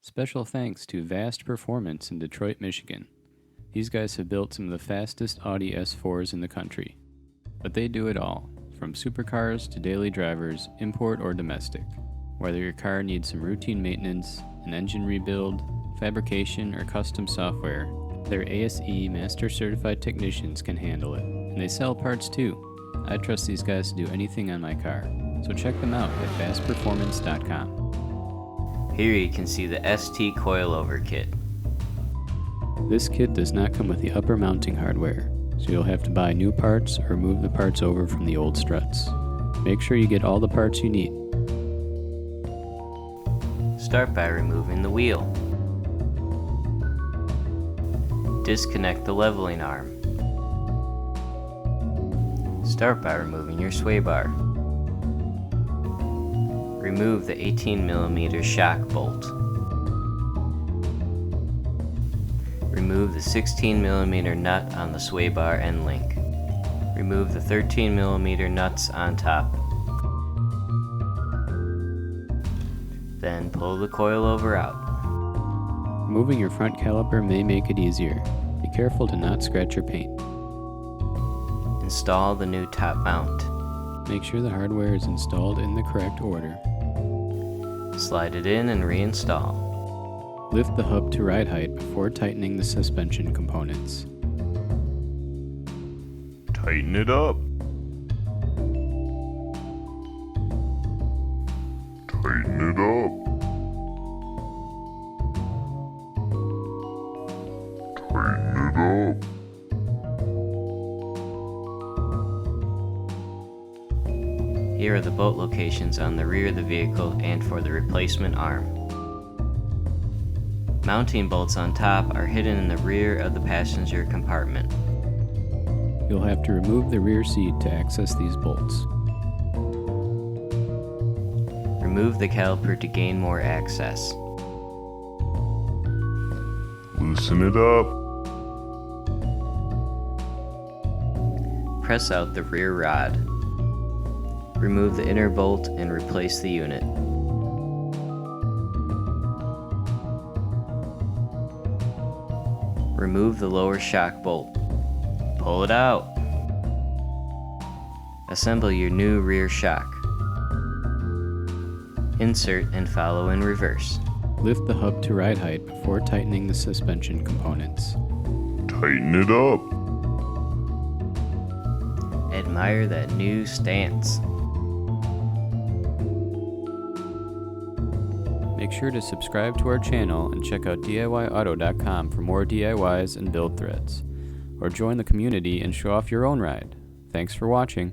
Special thanks to Vast Performance in Detroit, Michigan. These guys have built some of the fastest Audi S4s in the country. But they do it all, from supercars to daily drivers, import or domestic. Whether your car needs some routine maintenance, an engine rebuild, fabrication, or custom software, their ASE Master Certified technicians can handle it. And they sell parts too. I trust these guys to do anything on my car, so check them out at vastperformance.com. Here you can see the ST Coilover kit. This kit does not come with the upper mounting hardware, so you'll have to buy new parts or move the parts over from the old struts. Make sure you get all the parts you need. Start by removing the wheel. Disconnect the leveling arm. Start by removing your sway bar. Remove the 18mm shock bolt. Remove the 16mm nut on the sway bar end link. Remove the 13mm nuts on top. Then pull the coilover out. Removing your front caliper may make it easier. Be careful to not scratch your paint. Install the new top mount. Make sure the hardware is installed in the correct order. Slide it in and reinstall. Lift the hub to ride height before tightening the suspension components. Tighten it up. Tighten it up. Tighten it up. Here are the bolt locations on the rear of the vehicle and for the replacement arm. Mounting bolts on top are hidden in the rear of the passenger compartment. You'll have to remove the rear seat to access these bolts. Remove the caliper to gain more access. Loosen it up. Press out the rear rod. Remove the inner bolt and replace the unit. Remove the lower shock bolt. Pull it out. Assemble your new rear shock. Insert and follow in reverse. Lift the hub to ride height before tightening the suspension components. Tighten it up. Admire that new stance. Make sure to subscribe to our channel and check out DIYauto.com for more DIYs and build threads. Or join the community and show off your own ride. Thanks for watching.